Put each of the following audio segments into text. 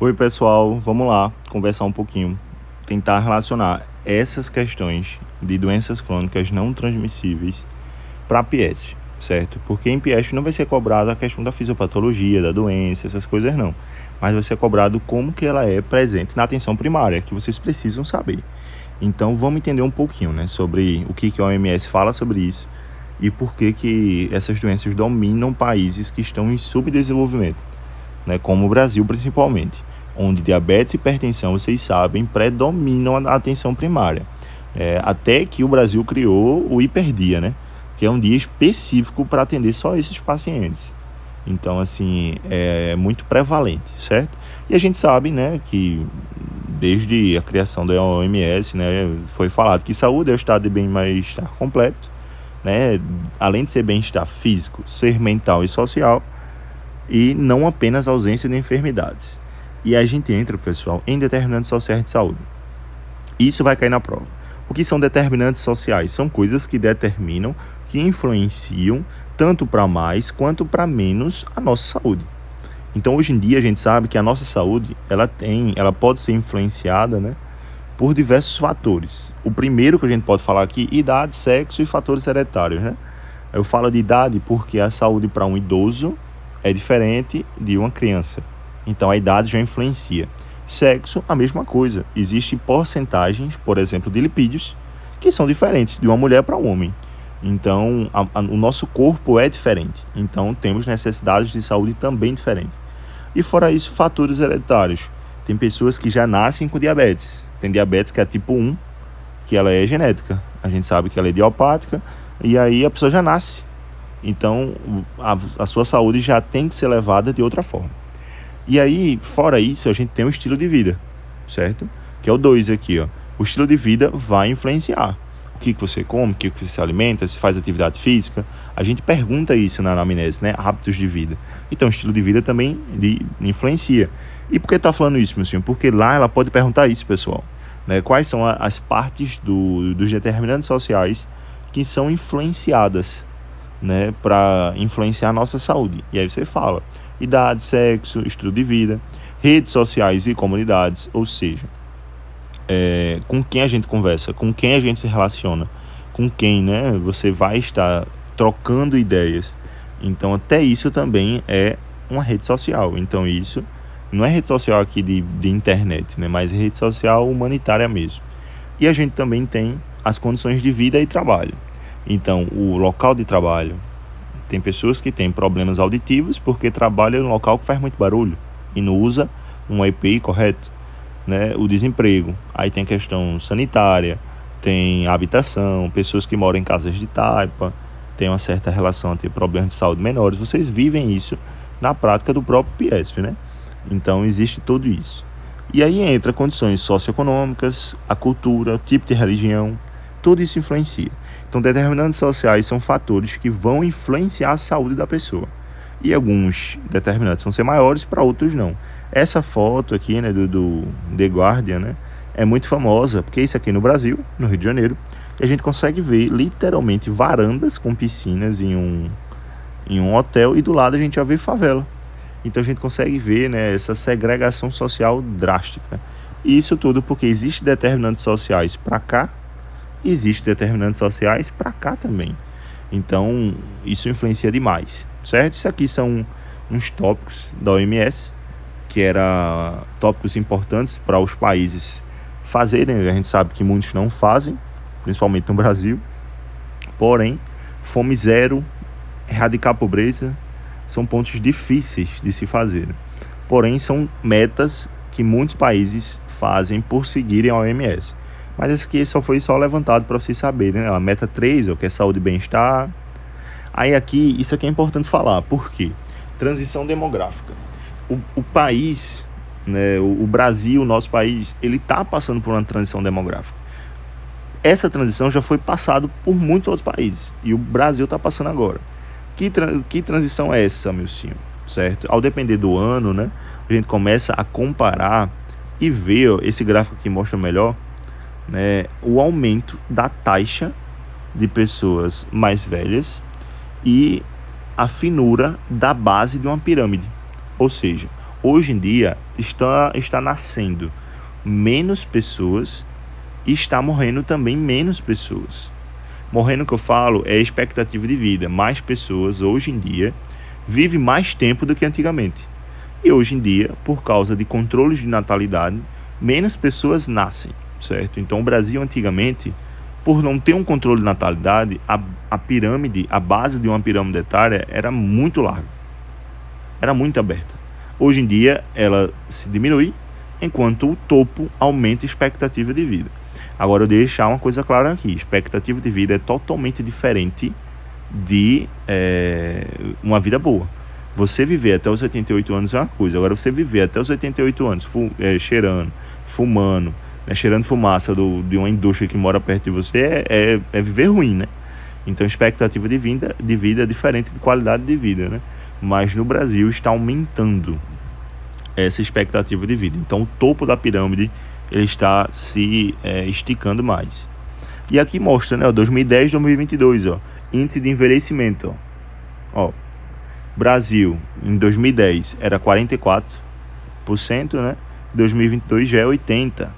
Oi, pessoal, vamos lá conversar um pouquinho, tentar relacionar essas questões de doenças crônicas não transmissíveis para a PIESF, certo? Porque em PIESF não vai ser cobrado a questão da fisiopatologia, da doença, essas coisas não, mas vai ser cobrado como que ela é presente na atenção primária, que vocês precisam saber. Então vamos entender um pouquinho, né, sobre o que a OMS fala sobre isso e por que essas doenças dominam países que estão em subdesenvolvimento, né, como o Brasil principalmente, onde diabetes e hipertensão, vocês sabem, predominam a atenção primária. Até que o Brasil criou o Hiperdia, né, que é um dia específico para atender só esses pacientes. Então, assim, é muito prevalente, certo? E a gente sabe, né, que desde a criação da OMS, né, foi falado que saúde é o estado de bem-estar completo, né, além de ser bem-estar físico, ser mental e social, e não apenas a ausência de enfermidades. E a gente entra, pessoal, em determinantes sociais de saúde. Isso vai cair na prova. O que são determinantes sociais? São coisas que determinam, que influenciam tanto para mais quanto para menos a nossa saúde. Então, hoje em dia, a gente sabe que a nossa saúde, ela pode ser influenciada, né, por diversos fatores. O primeiro que a gente pode falar aqui, idade, sexo e fatores hereditários, né? Eu falo de idade porque a saúde para um idoso é diferente de uma criança. Então a idade já influencia. Sexo, a mesma coisa. Existem porcentagens, por exemplo, de lipídios, que são diferentes de uma mulher para um homem. Então o nosso corpo é diferente. Então temos necessidades de saúde também diferentes. E fora isso, fatores hereditários. Tem pessoas que já nascem com diabetes. Tem diabetes que é tipo 1, que ela é genética. A gente sabe que ela é idiopática, e aí a pessoa já nasce. Então, a sua saúde já tem que ser levada de outra forma. E aí, fora isso, a gente tem o estilo de vida, certo? Que é o 2 aqui, ó. O estilo de vida vai influenciar. O que você come, o que você se alimenta, se faz atividade física. A gente pergunta isso na anamnese, né? Hábitos de vida. Então, o estilo de vida também influencia. E por que tá falando isso, meu senhor? Porque lá ela pode perguntar isso, pessoal, né? Quais são as partes dos determinantes sociais que são influenciadas, né, para influenciar a nossa saúde. E aí você fala idade, sexo, estilo de vida, redes sociais e comunidades, ou seja, com quem a gente conversa, com quem a gente se relaciona, com quem, né, você vai estar trocando ideias. Então até isso também é uma rede social. Então isso não é rede social aqui de internet, né, mas rede social humanitária mesmo. E a gente também tem as condições de vida e trabalho. Então, o local de trabalho. Tem pessoas que têm problemas auditivos porque trabalham em um local que faz muito barulho e não usa um EPI correto, né? O desemprego. Aí tem questão sanitária, tem habitação, pessoas que moram em casas de taipa, tem uma certa relação a ter problemas de saúde menores. Vocês vivem isso na prática do próprio PIESF, né? Então, existe tudo isso. E aí entra condições socioeconômicas, a cultura, o tipo de religião, tudo isso influencia. Então, determinantes sociais são fatores que vão influenciar a saúde da pessoa. E alguns determinantes vão ser maiores, para outros não. Essa foto aqui, né, do The Guardian, né, é muito famosa, porque isso aqui no Brasil, no Rio de Janeiro, e a gente consegue ver literalmente varandas com piscinas em um hotel, e do lado a gente já vê favela. Então a gente consegue ver, né, essa segregação social drástica. E isso tudo porque existe determinantes sociais para cá, e existe determinantes sociais para cá também. Então isso influencia demais, certo? Isso aqui são uns tópicos da OMS, que eram tópicos importantes para os países fazerem. A gente sabe que muitos não fazem, principalmente no Brasil. Porém, fome zero, erradicar a pobreza, são pontos difíceis de se fazer. Porém, são metas que muitos países fazem por seguirem a OMS. Mas esse aqui só levantado para vocês saberem, né? A meta 3, que é saúde e bem-estar. Aí aqui, isso aqui é importante falar. Por quê? Transição demográfica. O país, né, o Brasil, o nosso país, ele está passando por uma transição demográfica. Essa transição já foi passada por muitos outros países. E o Brasil está passando agora. Que transição é essa, meu senhor? Certo? Ao depender do ano, né, a gente começa a comparar e ver, ó, esse gráfico aqui mostra melhor, né, o aumento da taxa de pessoas mais velhas e a finura da base de uma pirâmide. Ou seja, hoje em dia está nascendo menos pessoas e está morrendo também menos pessoas. Morrendo, que eu falo, é expectativa de vida. Mais pessoas hoje em dia vivem mais tempo do que antigamente. E hoje em dia, por causa de controles de natalidade, menos pessoas nascem, certo? Então o Brasil antigamente, por não ter um controle de natalidade, a base de uma pirâmide etária era muito larga, era muito aberta. Hoje em dia ela se diminui, enquanto o topo aumenta a expectativa de vida. Agora eu deixar uma coisa clara aqui, expectativa de vida é totalmente diferente de uma vida boa. Você viver até os 88 anos é uma coisa, agora você viver até os 88 anos cheirando, fumando, né, cheirando fumaça de uma indústria que mora perto de você é viver ruim, né? Então expectativa de vida é diferente de qualidade de vida, né? Mas no Brasil está aumentando essa expectativa de vida. Então o topo da pirâmide ele está se esticando mais. E aqui mostra, né, 2010, 2022, índice de envelhecimento, Brasil em 2010 era 44%, né? 2022 já é 80%.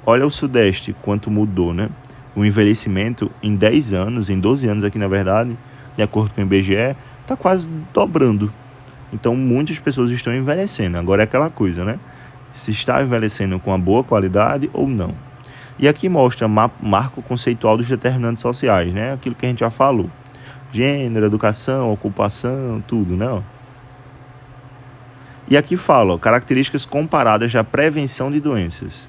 Olha o Sudeste quanto mudou, né? O envelhecimento em 10 anos, em 12 anos aqui na verdade, de acordo com o IBGE, está quase dobrando. Então muitas pessoas estão envelhecendo. Agora é aquela coisa, né? Se está envelhecendo com uma boa qualidade ou não. E aqui mostra marco conceitual dos determinantes sociais, né? Aquilo que a gente já falou. Gênero, educação, ocupação, tudo, né? E aqui fala, características comparadas da prevenção de doenças.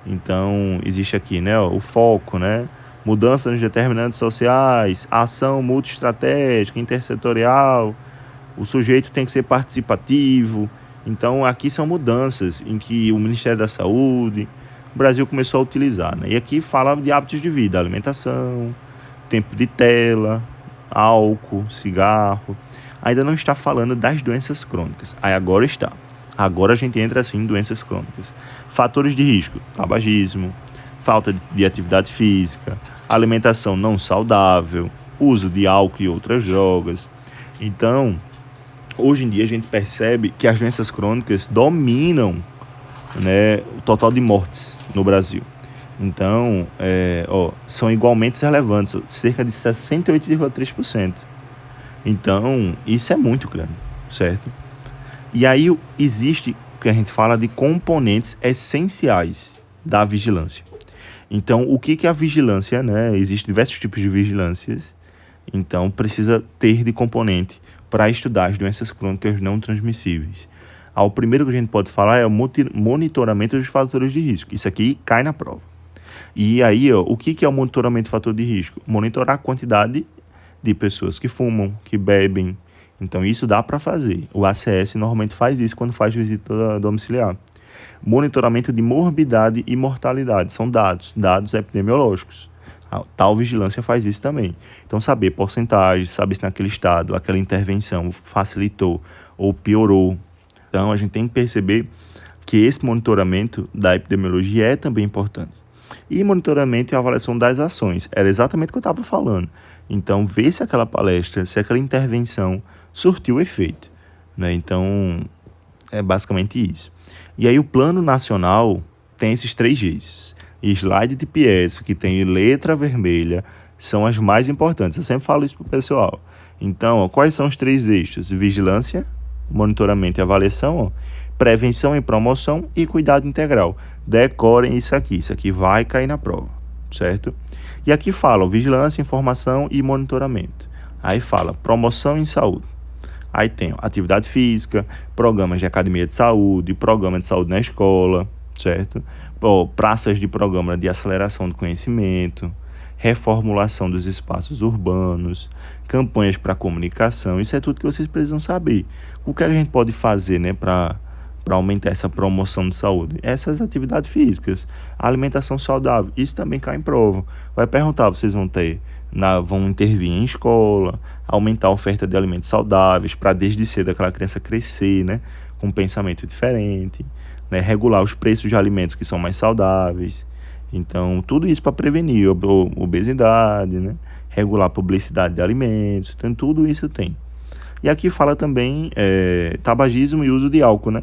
Então, existe aqui, né, o foco, né? Mudança nos determinantes sociais, ação multiestratégica, intersetorial, o sujeito tem que ser participativo. Então, aqui são mudanças em que o Ministério da Saúde, o Brasil começou a utilizar, né? E aqui fala de hábitos de vida, alimentação, tempo de tela, álcool, cigarro. Ainda não está falando das doenças crônicas. Aí agora está. Agora a gente entra assim em doenças crônicas. Fatores de risco: tabagismo, falta de atividade física, alimentação não saudável, uso de álcool e outras drogas. Então, hoje em dia a gente percebe que as doenças crônicas dominam, né, o total de mortes no Brasil. Então, são igualmente relevantes, cerca de 68,3%. Então, isso é muito grande, certo? E aí existe o que a gente fala de componentes essenciais da vigilância. Então, o que é a vigilância, né? Existem diversos tipos de vigilâncias. Então, precisa ter de componente para estudar as doenças crônicas não transmissíveis. O primeiro que a gente pode falar é o monitoramento dos fatores de risco. Isso aqui cai na prova. E aí, o que é o monitoramento de fator de risco? Monitorar a quantidade de pessoas que fumam, que bebem. Então, isso dá para fazer. O ACS normalmente faz isso quando faz visita domiciliar. Monitoramento de morbidade e mortalidade. São dados epidemiológicos. A tal vigilância faz isso também. Então, saber porcentagem, saber se naquele estado aquela intervenção facilitou ou piorou. Então, a gente tem que perceber que esse monitoramento da epidemiologia é também importante. E monitoramento e avaliação das ações. Era exatamente o que eu estava falando. Então, ver se aquela palestra, se aquela intervenção surtiu efeito, né? Então, é basicamente isso. E aí, o Plano Nacional tem esses 3 eixos. Slide de Piesco, que tem letra vermelha, são as mais importantes. Eu sempre falo isso para o pessoal. Então, quais são os 3 eixos? Vigilância, monitoramento e avaliação, prevenção e promoção e cuidado integral. Decorem isso aqui vai cair na prova, certo? E aqui fala vigilância, informação e monitoramento. Aí fala promoção em saúde. Aí tem atividade física, programas de academia de saúde, programa de saúde na escola, certo? Praças de programa de aceleração do conhecimento, reformulação dos espaços urbanos, campanhas para comunicação. Isso é tudo que vocês precisam saber. O que a gente pode fazer, né, para aumentar essa promoção de saúde? Essas atividades físicas, a alimentação saudável, isso também cai em prova. Vai perguntar, vocês vão intervir em escola, aumentar a oferta de alimentos saudáveis para desde cedo aquela criança crescer, né, com um pensamento diferente, né, regular os preços de alimentos que são mais saudáveis. Então, tudo isso para prevenir obesidade, né, regular a publicidade de alimentos, então tudo isso tem. E aqui fala também tabagismo e uso de álcool, né?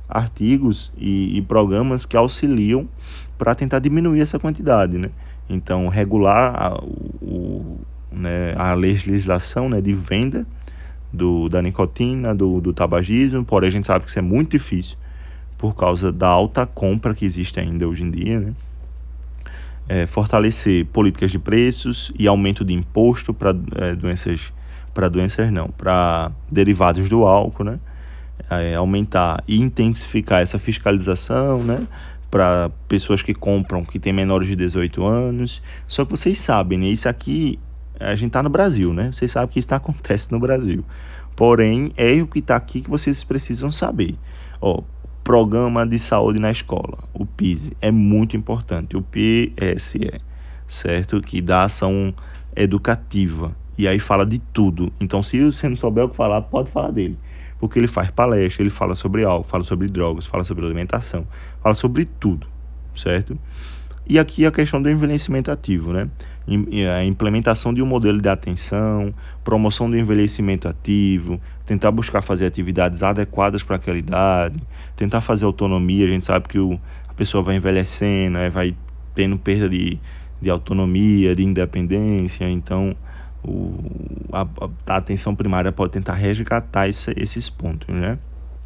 artigos e programas que auxiliam para tentar diminuir essa quantidade, né? Então, regular a legislação, né, de venda da nicotina, do tabagismo, porém a gente sabe que isso é muito difícil por causa da alta compra que existe ainda hoje em dia, né? Fortalecer políticas de preços e aumento de imposto para para derivados do álcool, né? Aumentar e intensificar essa fiscalização, né? Para pessoas que compram que têm menores de 18 anos. Só que vocês sabem, né? Isso aqui, a gente tá no Brasil, né? Vocês sabem que isso acontece no Brasil. Porém, é o que está aqui que vocês precisam saber. Ó, Programa de Saúde na Escola, o PISE, é muito importante. O PSE, certo? Que dá ação educativa. E aí fala de tudo. Então, se você não souber o que falar, pode falar dele. Porque ele faz palestra, ele fala sobre álcool, fala sobre drogas, fala sobre alimentação, fala sobre tudo, certo? E aqui a questão do envelhecimento ativo, né? A implementação de um modelo de atenção, promoção do envelhecimento ativo, tentar buscar fazer atividades adequadas para aquela idade, tentar fazer autonomia. A gente sabe que a pessoa vai envelhecendo, vai tendo perda de autonomia, de independência. Então, a atenção primária pode tentar resgatar esses pontos, né?